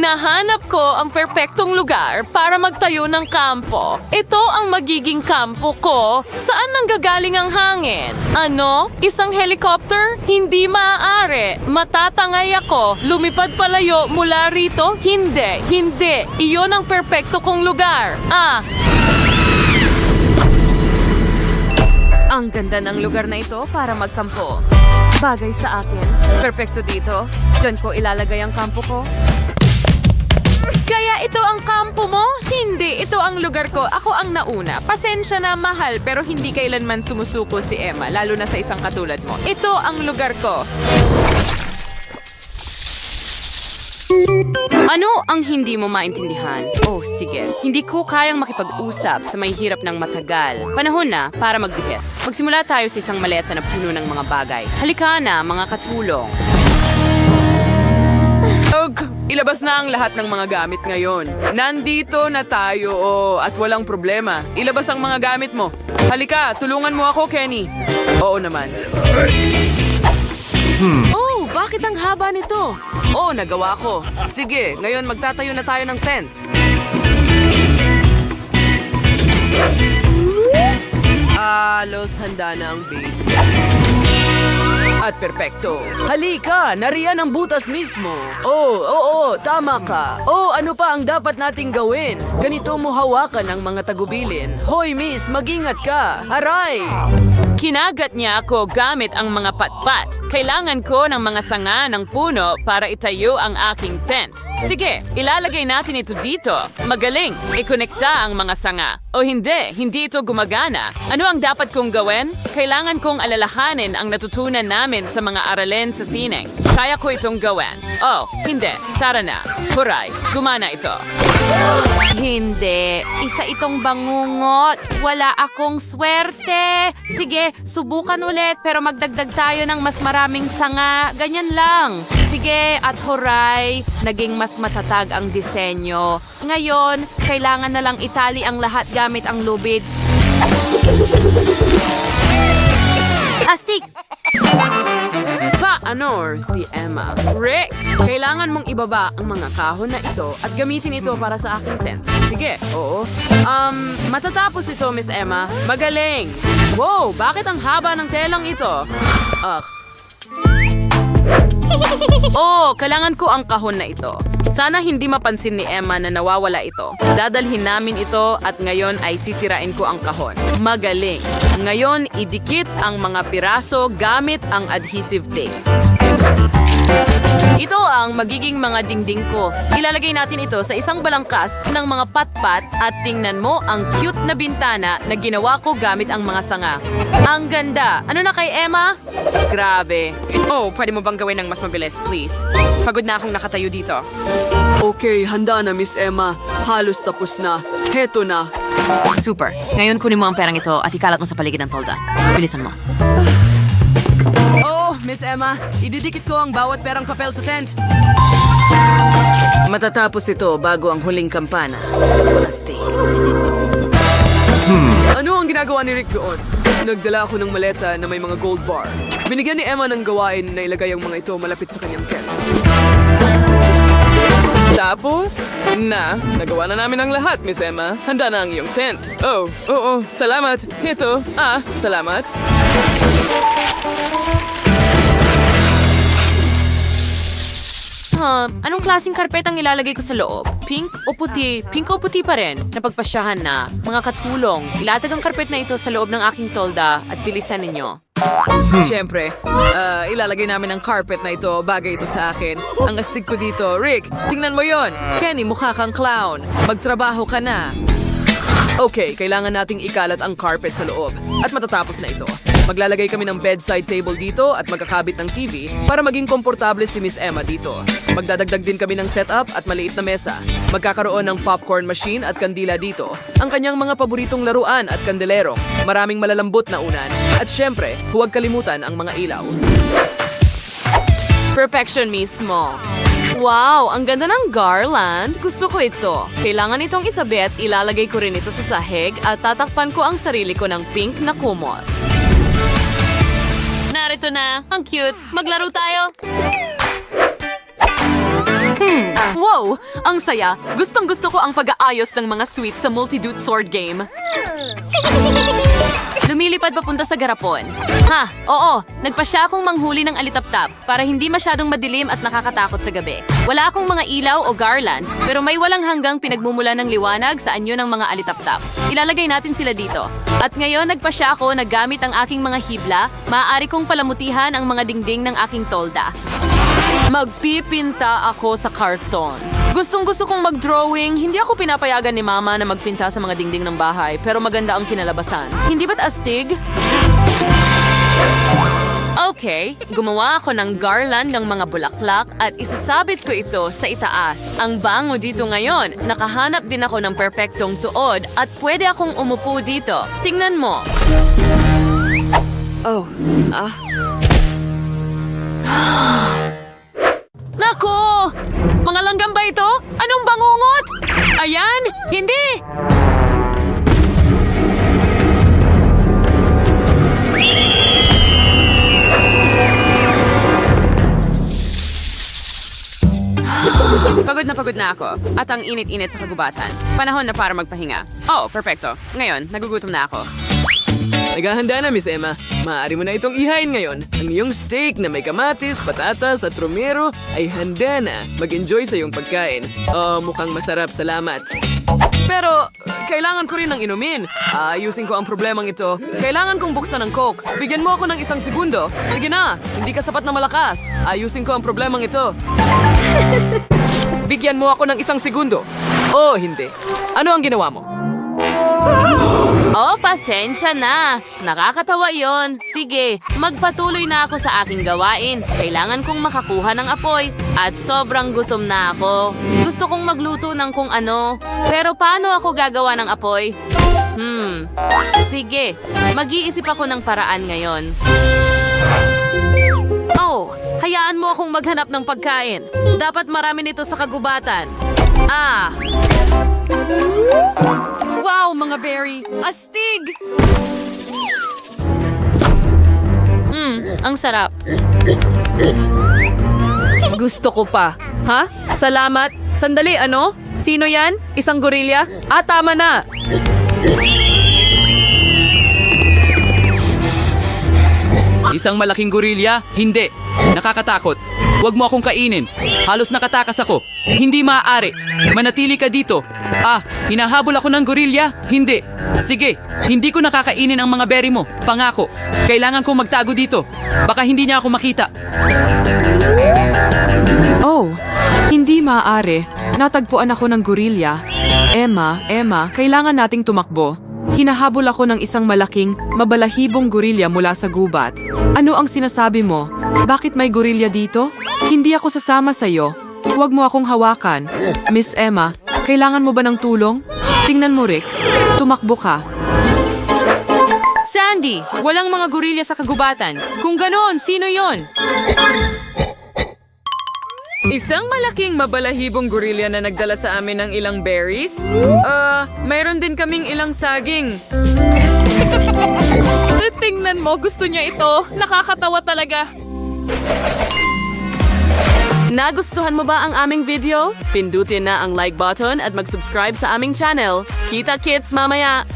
Hinahanap ko ang perpektong lugar para magtayo ng kampo. Ito ang magiging kampo ko. Saan nanggagaling ang hangin? Ano? Isang helicopter? Hindi maaari. Matatangay ako. Lumipad palayo mula rito? Hindi. Hindi. Iyon ang perpekto kong lugar. Ang ganda ng lugar na ito para magkampo. Bagay sa akin. Perpekto dito. Diyan ko ilalagay ang kampo ko. Kaya ito ang kampo mo? Hindi, ito ang lugar ko. Ako ang nauna. Pasensya na, mahal, pero hindi kailanman sumusuko si Emma, lalo na sa isang katulad mo. Ito ang lugar ko. Ano ang hindi mo maintindihan? Oh, sige. Hindi ko kayang makipag-usap sa may hirap ng matagal. Panahon na para magbihis. Magsimula tayo sa isang maleta na puno ng mga bagay. Halika na, mga katulong. Ilabas na ang lahat ng mga gamit ngayon. Nandito na tayo, at walang problema. Ilabas ang mga gamit mo. Halika, tulungan mo ako, Kenny. Oo naman. Oh, bakit ang haba nito? Oh, nagawa ko. Sige, ngayon magtatayo na tayo ng tent. Halos handa na ang base. At perpekto. Halika, nariyan ang butas mismo. Oo, tama ka. Ano pa ang dapat nating gawin? Ganito mo hawakan ang mga tagubilin. Hoy, miss, mag-ingat ka. Haray! Kinagat niya ako gamit ang mga patpat. Kailangan ko ng mga sanga ng puno para itayo ang aking tent. Sige, ilalagay natin ito dito. Magaling, ikonekta ang mga sanga. O hindi ito gumagana. Ano ang dapat kong gawin? Kailangan kong alalahanin ang natutunan namin sa mga aralin sa sining. Kaya ko itong gawin. Oh, hindi. Tara na. Huray, gumana ito. Hindi. Isa itong bangungot. Wala akong swerte. Sige, subukan ulit pero magdagdag tayo ng mas maraming sanga. Ganyan lang. Sige, at huray, naging mas matatag ang disenyo. Ngayon, kailangan na lang itali ang lahat gamit ang lubid. Astig! Paano si Emma? Rick, kailangan mong ibaba ang mga kahon na ito at gamitin ito para sa aking tent. Sige, oo. Matatapos ito, Miss Emma. Magaling! Wow, bakit ang haba ng telang ito? Kailangan ko ang kahon na ito. Sana hindi mapansin ni Emma na nawawala ito. Dadalhin namin ito at ngayon ay sisirain ko ang kahon. Magaling. Ngayon, idikit ang mga piraso gamit ang adhesive tape. Ito ang magiging mga dingding ko. Ilalagay natin ito sa isang balangkas ng mga patpat at tingnan mo ang cute na bintana na ginawa ko gamit ang mga sanga. Ang ganda! Ano na kay Emma? Grabe. Pwede mo bang gawin ng mas mabilis, please? Pagod na akong nakatayo dito. Okay, handa na, Miss Emma. Halos tapos na. Heto na. Super. Ngayon kunin mo ang perang ito at ikalat mo sa paligid ng tolda. Bilisan mo. Miss Emma, ididikit ko ang bawat perang papel sa tent. Matatapos ito bago ang huling kampana. Astig. Ano ang ginagawa ni Rick doon? Nagdala ako ng maleta na may mga gold bar. Binigyan ni Emma ng gawain na ilagay ang mga ito malapit sa kanyang tent. Tapos, nagawa na namin ang lahat, Miss Emma. Handa na ang iyong tent. Salamat. Ito, salamat. Anong klaseng karpet ang ilalagay ko sa loob? Pink o puti? Pink o puti pa rin. Napagpasyahan na. Mga katulong, ilatag ang karpet na ito sa loob ng aking tolda at bilisan ninyo. Siyempre, ilalagay namin ang carpet na ito. Bagay ito sa akin. Ang astig ko dito. Rick, tingnan mo yon. Kenny, mukha kang clown. Magtrabaho ka na. Okay, kailangan nating ikalat ang carpet sa loob. At matatapos na ito. Maglalagay kami ng bedside table dito at magkakabit ng TV para maging komportable si Miss Emma dito. Magdadagdag din kami ng setup at maliit na mesa. Magkakaroon ng popcorn machine at kandila dito. Ang kanyang mga paboritong laruan at kandelero. Maraming malalambot na unan. At syempre, huwag kalimutan ang mga ilaw. Perfection mismo. Wow, ang ganda ng garland. Gusto ko ito. Kailangan itong isabit, ilalagay ko rin ito sa sahig at tatakpan ko ang sarili ko ng pink na kumot. Narito na. Ang cute. Maglaro tayo. Wow, Wow! Ang saya! Gustong-gusto ko ang pag-aayos ng mga sweet sa multi-dude sword game. Lumilipad papunta sa garapon. Ha, oo, nagpasya akong manghuli ng alitaptap para hindi masyadong madilim at nakakatakot sa gabi. Wala akong mga ilaw o garland, pero may walang hanggang pinagmumula ng liwanag sa anyo ng mga alitaptap. Ilalagay natin sila dito. At ngayon nagpasya ako na gamit ang aking mga hibla, maaari kong palamutihan ang mga dingding ng aking tolda. Magpipinta ako sa karton. Gustong-gusto kong mag-drawing. Hindi ako pinapayagan ni Mama na magpinta sa mga dingding ng bahay, pero maganda ang kinalabasan. Hindi ba't astig? Okay, gumawa ako ng garland ng mga bulaklak at isasabit ko ito sa itaas. Ang bango dito ngayon, nakahanap din ako ng perpektong tuod at pwede akong umupo dito. Tingnan mo. Nako! Mga langgam ba ito? Anong bangungot? Ayan! Hindi! Pagod na ako at ang init-init sa kagubatan. Panahon na para magpahinga. Oh, perpekto. Ngayon, nagugutom na ako. Naghahanda na, Miss Emma. Maaari mo na itong ihain ngayon. Ang iyong steak na may kamatis, patatas at romero ay handa na. Mag-enjoy sa iyong pagkain. Oh, mukhang masarap. Salamat. Pero, kailangan ko rin ng inumin. Ayusin ko ang problemang ito. Kailangan kong buksan ng Coke. Bigyan mo ako ng 1 segundo. Sige na, hindi ka sapat na malakas. Ayusin ko ang problemang ito. Bigyan mo ako ng 1 segundo. Oh, hindi. Ano ang ginawa mo? Oh, pasensya na. Nakakatawa yon. Sige, magpatuloy na ako sa aking gawain. Kailangan kong makakuha ng apoy. At sobrang gutom na ako. Gusto kong magluto ng kung ano. Pero paano ako gagawa ng apoy? Sige, mag-iisip ako ng paraan ngayon. Oh, hayaan mo akong maghanap ng pagkain. Dapat marami nito sa kagubatan. Wow, mga berry! Astig! Ang sarap. Gusto ko pa. Ha? Salamat. Sandali, ano? Sino yan? Isang gorilya? Tama na! Isang malaking gorilya? Hindi. Nakakatakot. Huwag mo akong kainin. Halos nakatakas ako. Hindi maaari. Manatili ka dito. Hinahabol ako ng gorilya? Hindi. Sige, hindi ko nakakainin ang mga berry mo. Pangako. Kailangan kong magtago dito. Baka hindi niya ako makita. Oh, hindi maaari. Natagpuan ako ng gorilya. Emma, kailangan nating tumakbo. Hinahabol ako ng isang malaking, mabalahibong gorilya mula sa gubat. Ano ang sinasabi mo? Bakit may gorilya dito? Hindi ako sasama sa iyo. Huwag mo akong hawakan. Miss Emma, kailangan mo ba ng tulong? Tingnan mo, Rick. Tumakbo ka. Sandy, walang mga gorilya sa kagubatan. Kung ganoon, sino yon? Isang malaking mabalahibong gorilya na nagdala sa amin ng ilang berries. Mayroon din kaming ilang saging. Tingnan mo, gusto niya ito. Nakakatawa talaga. Nagustuhan mo ba ang aming video? Pindutin na ang like button at mag-subscribe sa aming channel. Kita kits mamaya!